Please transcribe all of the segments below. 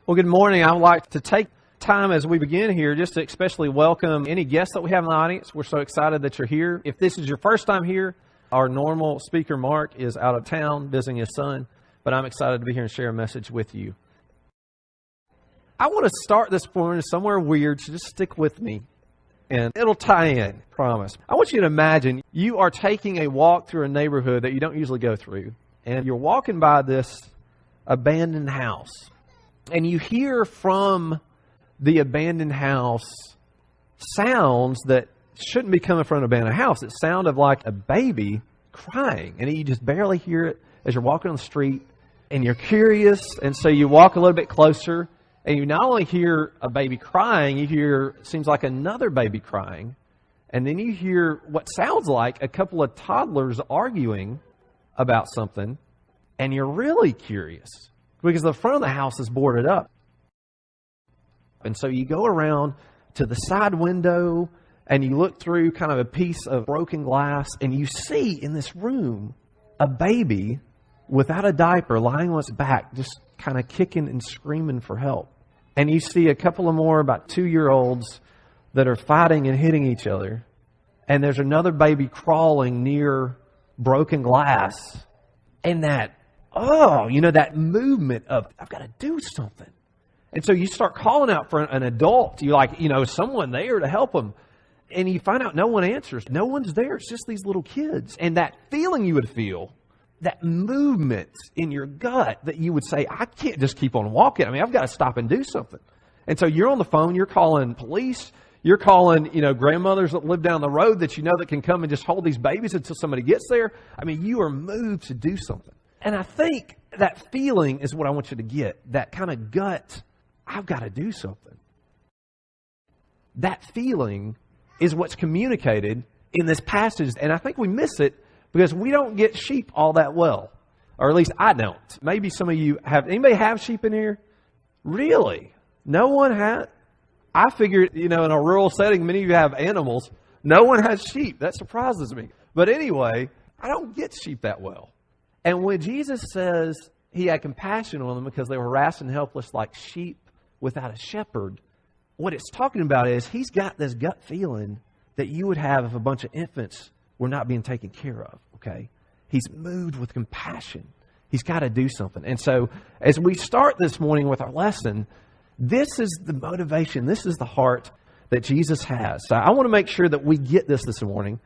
Well, good morning. I would like to take time as we begin here just to especially welcome any guests that we have in the audience. We're so excited that you're here. If this is your first time here, our normal speaker, Mark, is out of town visiting his son, but I'm excited to be here and share a message with you. I want to start this morning somewhere weird, so just stick with me, and it'll tie in, promise. I want you to imagine you are taking a walk through a neighborhood that you don't usually go through, and you're walking by this abandoned house. And you hear from the abandoned house sounds that shouldn't be coming from an abandoned house. It sounded like a baby crying. And you just barely hear it as you're walking on the street. And you're curious. And so you walk a little bit closer. And you not only hear a baby crying, you hear, it seems like another baby crying. And then you hear what sounds like a couple of toddlers arguing about something. And you're really curious, because the front of the house is boarded up. And so you go around to the side window and you look through kind of a piece of broken glass and you see in this room a baby without a diaper lying on its back, just kind of kicking and screaming for help. And you see a couple of more about 2-year-olds that are fighting and hitting each other. And there's another baby crawling near broken glass. And that movement of, I've got to do something. And so you start calling out for an adult. You someone there to help them. And you find out no one answers. No one's there. It's just these little kids. And that feeling you would feel, that movement in your gut that you would say, I can't just keep on walking. I've got to stop and do something. And so you're on the phone. You're calling police. You're calling, grandmothers that live down the road that that can come and just hold these babies until somebody gets there. You are moved to do something. And I think that feeling is what I want you to get. That kind of gut, I've got to do something. That feeling is what's communicated in this passage. And I think we miss it because we don't get sheep all that well. Or at least I don't. Maybe some of you have. Anybody have sheep in here? Really? No one has? I figured, in a rural setting, many of you have animals. No one has sheep. That surprises me. But anyway, I don't get sheep that well. And when Jesus says he had compassion on them because they were harassed and helpless like sheep without a shepherd, what it's talking about is he's got this gut feeling that you would have if a bunch of infants were not being taken care of, okay? He's moved with compassion. He's got to do something. And so as we start this morning with our lesson, this is the motivation. This is the heart that Jesus has. So I want to make sure that we get this morning.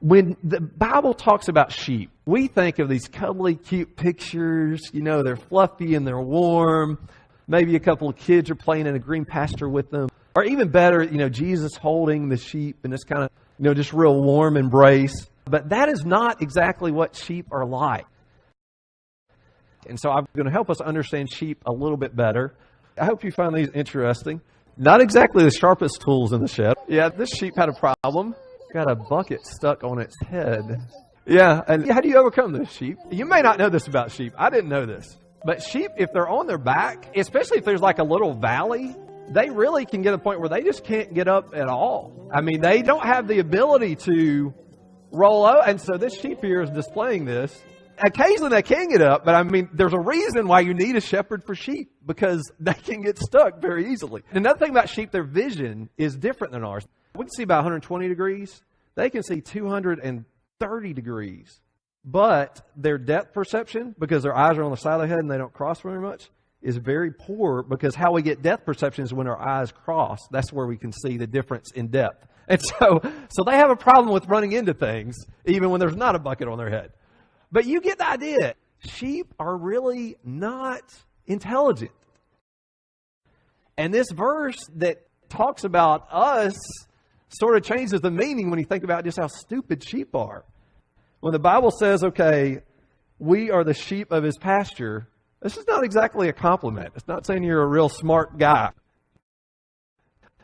When the Bible talks about sheep, we think of these cuddly, cute pictures. They're fluffy and they're warm. Maybe a couple of kids are playing in a green pasture with them. Or even better, Jesus holding the sheep in this kind of, just real warm embrace. But that is not exactly what sheep are like. And so I'm going to help us understand sheep a little bit better. I hope you find these interesting. Not exactly the sharpest tools in the shed. Yeah, this sheep had a problem. Got a bucket stuck on its head. Yeah, and how do you overcome this, sheep? You may not know this about sheep. I didn't know this. But sheep, if they're on their back, especially if there's like a little valley, they really can get to a point where they just can't get up at all. They don't have the ability to roll out. And so this sheep here is displaying this. Occasionally they can get up, but there's a reason why you need a shepherd for sheep, because they can get stuck very easily. Another thing about sheep, their vision is different than ours. We can see about 120 degrees. They can see 230 degrees. But their depth perception, because their eyes are on the side of their head and they don't cross very much, is very poor, because how we get depth perception is when our eyes cross. That's where we can see the difference in depth. And so they have a problem with running into things, even when there's not a bucket on their head. But you get the idea. Sheep are really not intelligent. And this verse that talks about us sort of changes the meaning when you think about just how stupid sheep are. When the Bible says, okay, we are the sheep of his pasture, this is not exactly a compliment. It's not saying you're a real smart guy.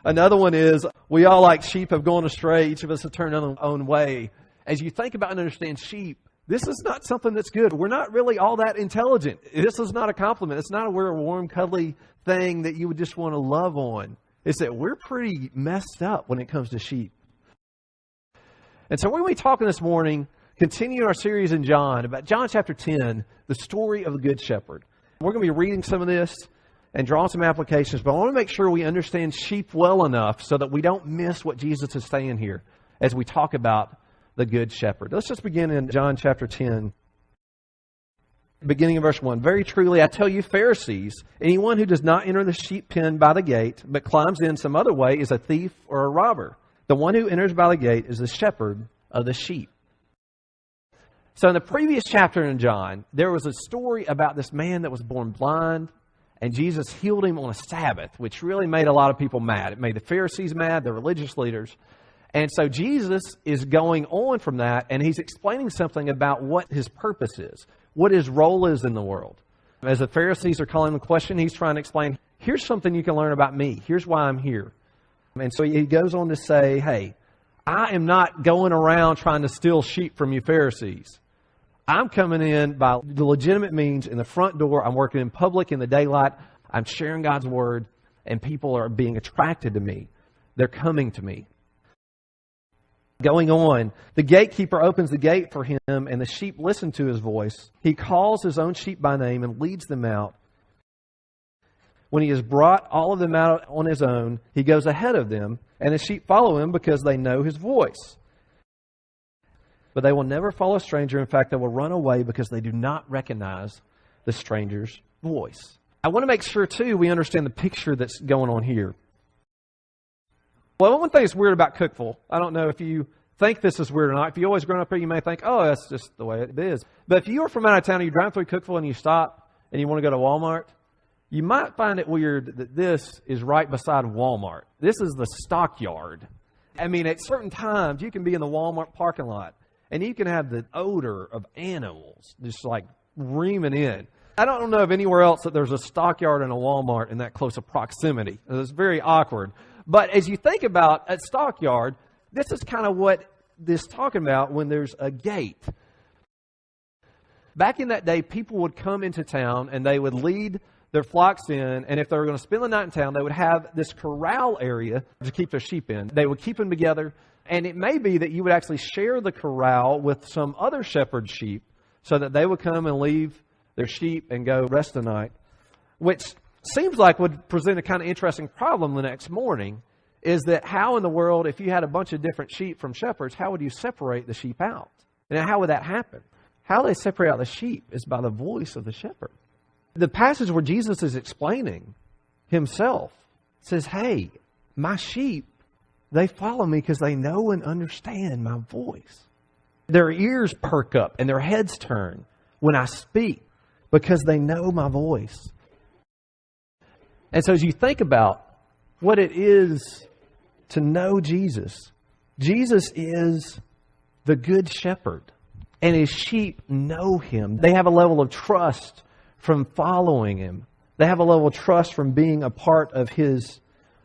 Another one is, we all like sheep have gone astray. Each of us have turned our own way. As you think about and understand sheep, this is not something that's good. We're not really all that intelligent. This is not a compliment. It's not a warm, cuddly thing that you would just want to love on. It's that we're pretty messed up when it comes to sheep. And so we're going to be talking this morning, continuing our series in John, about John chapter 10, the story of the Good Shepherd. We're going to be reading some of this and drawing some applications, but I want to make sure we understand sheep well enough so that we don't miss what Jesus is saying here as we talk about the Good Shepherd. Let's just begin in John chapter 10, beginning in verse 1. Very truly, I tell you, Pharisees, anyone who does not enter the sheep pen by the gate, but climbs in some other way, is a thief or a robber. The one who enters by the gate is the shepherd of the sheep. So in the previous chapter in John, there was a story about this man that was born blind, and Jesus healed him on a Sabbath, which really made a lot of people mad. It made the Pharisees mad, the religious leaders. And so Jesus is going on from that, and he's explaining something about what his purpose is, what his role is in the world. As the Pharisees are calling the question, he's trying to explain, here's something you can learn about me. Here's why I'm here. And so he goes on to say, hey, I am not going around trying to steal sheep from you Pharisees. I'm coming in by the legitimate means in the front door. I'm working in public in the daylight. I'm sharing God's word, and people are being attracted to me. They're coming to me. Going on, the gatekeeper opens the gate for him, and the sheep listen to his voice. He calls his own sheep by name and leads them out. When he has brought all of them out on his own, he goes ahead of them, and the sheep follow him because they know his voice. But they will never follow a stranger. In fact, they will run away because they do not recognize the stranger's voice. I want to make sure, too, we understand the picture that's going on here. Well, one thing that's weird about Cookeville, I don't know if you think this is weird or not. If you always grown up here, you may think, oh, that's just the way it is. But if you are from out of town and you drive through Cookeville and you stop and you want to go to Walmart, you might find it weird that this is right beside Walmart. This is the stockyard. I mean, at certain times, you can be in the Walmart parking lot, and you can have the odor of animals just like reaming in. I don't know of anywhere else that there's a stockyard and a Walmart in that close of proximity. It's very awkward. But as you think about a stockyard, this is kind of what this is talking about when there's a gate. Back in that day, people would come into town and they would lead their flocks in, and if they were going to spend the night in town, they would have this corral area to keep their sheep in. They would keep them together. And it may be that you would actually share the corral with some other shepherd sheep so that they would come and leave their sheep and go rest the night, which seems like would present a kind of interesting problem the next morning, is that how in the world, if you had a bunch of different sheep from shepherds, how would you separate the sheep out? And how would that happen? How they separate out the sheep is by the voice of the shepherd. The passage where Jesus is explaining himself says, hey, my sheep, they follow me because they know and understand my voice. Their ears perk up and their heads turn when I speak because they know my voice. And so as you think about what it is to know Jesus, Jesus is the Good Shepherd, and his sheep know him. They have a level of trust from following him. They have a level of trust from being a part of his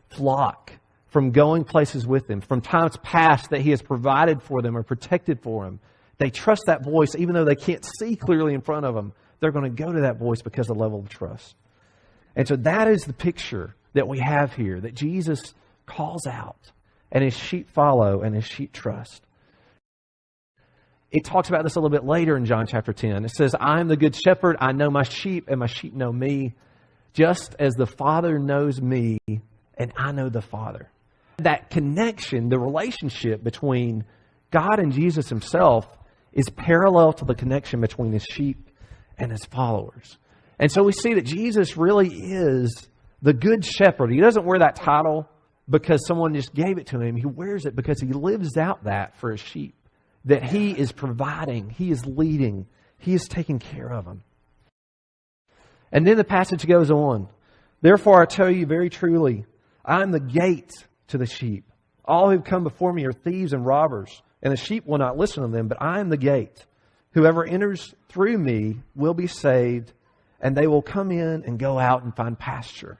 flock, from going places with him, from times past that he has provided for them or protected for them. They trust that voice even though they can't see clearly in front of them. They're going to go to that voice because of the level of trust. And so that is the picture that we have here, that Jesus calls out and his sheep follow and his sheep trust. It talks about this a little bit later in John chapter 10. It says, I am the good shepherd. I know my sheep and my sheep know me, just as the Father knows me and I know the Father. That connection, the relationship between God and Jesus himself is parallel to the connection between his sheep and his followers. And so we see that Jesus really is the Good Shepherd. He doesn't wear that title because someone just gave it to him. He wears it because he lives out that for his sheep. That he is providing, he is leading, he is taking care of them. And then the passage goes on. Therefore I tell you very truly, I am the gate to the sheep. All who come before me are thieves and robbers, and the sheep will not listen to them, but I am the gate. Whoever enters through me will be saved, and they will come in and go out and find pasture.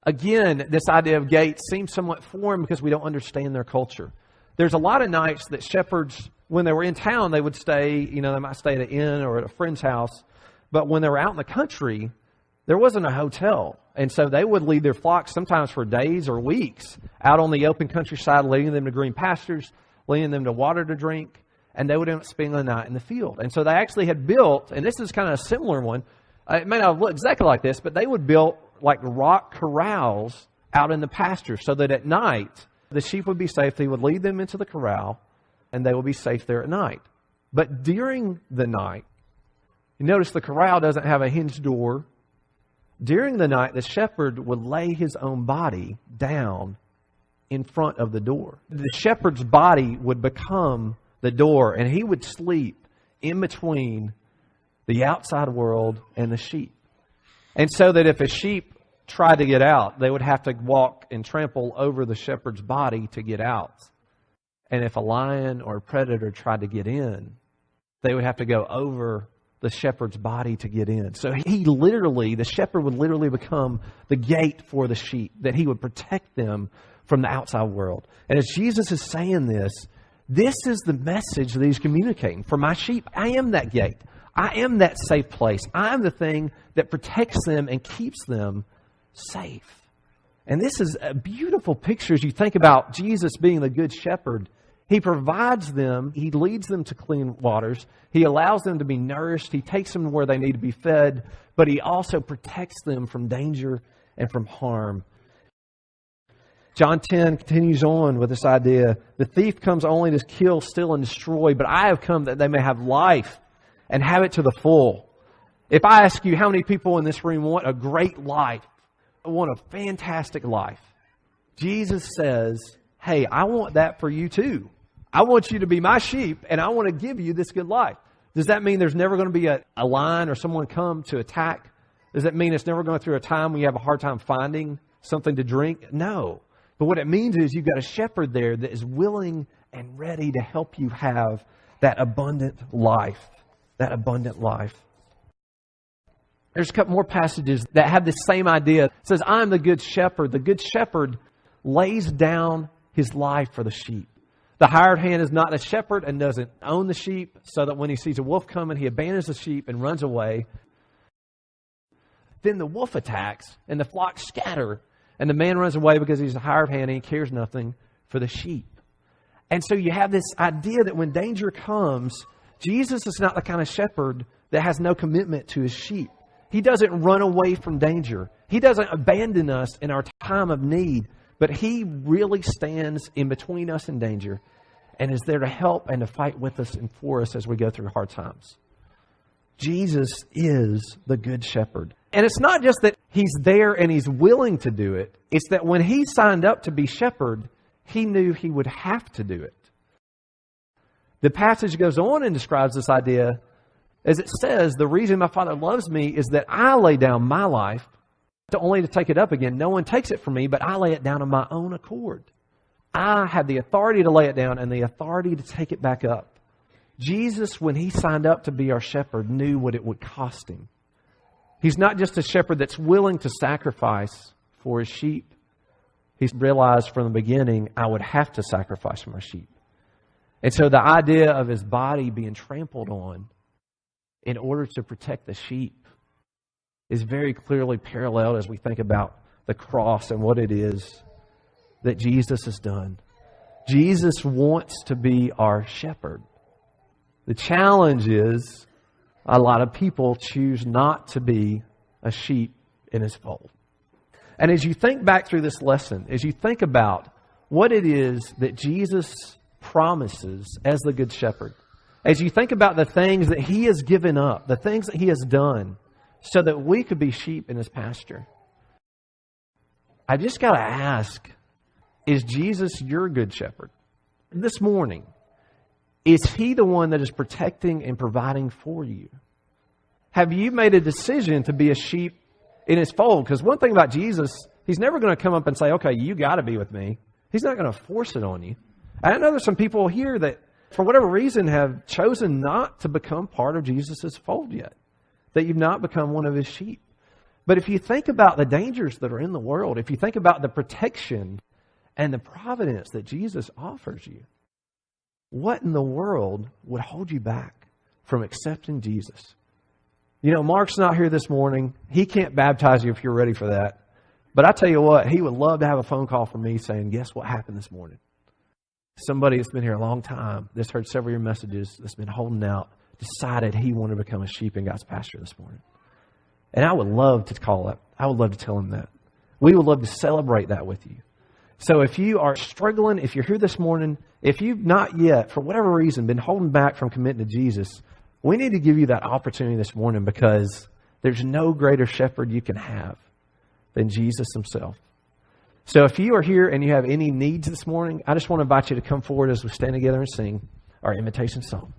Again, this idea of gates seems somewhat foreign because we don't understand their culture. There's a lot of nights that shepherds, when they were in town, they would stay, they might stay at an inn or at a friend's house. But when they were out in the country, there wasn't a hotel. And so they would lead their flocks sometimes for days or weeks out on the open countryside, leading them to green pastures, leading them to water to drink, and they would end up spending the night in the field. And so they actually had built, and this is kind of a similar one, It may not look exactly like this, but they would build like rock corrals out in the pasture so that at night the sheep would be safe. They would lead them into the corral and they would be safe there at night. But during the night, you notice the corral doesn't have a hinged door. During the night, the shepherd would lay his own body down in front of the door. The shepherd's body would become the door, and he would sleep in between the outside world and the sheep. And so that if a sheep tried to get out, they would have to walk and trample over the shepherd's body to get out. And if a lion or a predator tried to get in, they would have to go over the shepherd's body to get in. So the shepherd would literally become the gate for the sheep, that he would protect them from the outside world. And as Jesus is saying this is the message that he's communicating. For my sheep, I am that gate. I am that safe place. I am the thing that protects them and keeps them safe. And this is a beautiful picture as you think about Jesus being the good shepherd. He provides them, he leads them to clean waters, he allows them to be nourished, he takes them where they need to be fed, but he also protects them from danger and from harm. John 10 continues on with this idea, the thief comes only to kill, steal, and destroy, but I have come that they may have life and have it to the full. If I ask you how many people in this room want a great life, want a fantastic life, Jesus says, hey, I want that for you too. I want you to be my sheep, and I want to give you this good life. Does that mean there's never going to be a lion or someone come to attack? Does that mean it's never going through a time when you have a hard time finding something to drink? No. But what it means is you've got a shepherd there that is willing and ready to help you have that abundant life. That abundant life. There's a couple more passages that have this same idea. It says, I'm the good shepherd. The good shepherd lays down his life for the sheep. The hired hand is not a shepherd and doesn't own the sheep, so that when he sees a wolf coming, he abandons the sheep and runs away. Then the wolf attacks and the flock scatter, and the man runs away because he's a hired hand and he cares nothing for the sheep. And so you have this idea that when danger comes, Jesus is not the kind of shepherd that has no commitment to his sheep. He doesn't run away from danger. He doesn't abandon us in our time of need, but he really stands in between us and danger and is there to help and to fight with us and for us as we go through hard times. Jesus is the good shepherd. And it's not just that he's there and he's willing to do it. It's that when he signed up to be shepherd, he knew he would have to do it. The passage goes on and describes this idea as it says, the reason my Father loves me is that I lay down my life only to take it up again. No one takes it from me, but I lay it down on my own accord. I have the authority to lay it down and the authority to take it back up. Jesus, when he signed up to be our shepherd, knew what it would cost him. He's not just a shepherd that's willing to sacrifice for his sheep. He's realized from the beginning, I would have to sacrifice for my sheep. And so the idea of his body being trampled on in order to protect the sheep is very clearly paralleled as we think about the cross and what it is that Jesus has done. Jesus wants to be our shepherd. The challenge is a lot of people choose not to be a sheep in his fold. And as you think back through this lesson, as you think about what it is that Jesus promises as the good shepherd, as you think about the things that he has given up, the things that he has done so that we could be sheep in his pasture, I just got to ask, is Jesus your good shepherd? This morning, is he the one that is protecting and providing for you? Have you made a decision to be a sheep in his fold? Because one thing about Jesus, he's never going to come up and say, okay, you got to be with me. He's not going to force it on you. I know there's some people here that, for whatever reason, have chosen not to become part of Jesus' fold yet. That you've not become one of his sheep. But if you think about the dangers that are in the world, if you think about the protection and the providence that Jesus offers you, what in the world would hold you back from accepting Jesus? You know, Mark's not here this morning. He can't baptize you if you're ready for that. But I tell you what, he would love to have a phone call from me saying, guess what happened this morning? Somebody that's been here a long time, that's heard several of your messages, that's been holding out, decided he wanted to become a sheep in God's pasture this morning. And I would love to call up. I would love to tell him that. We would love to celebrate that with you. So if you are struggling, if you're here this morning, if you've not yet, for whatever reason, been holding back from committing to Jesus, we need to give you that opportunity this morning, because there's no greater shepherd you can have than Jesus himself. So if you are here and you have any needs this morning, I just want to invite you to come forward as we stand together and sing our invitation song.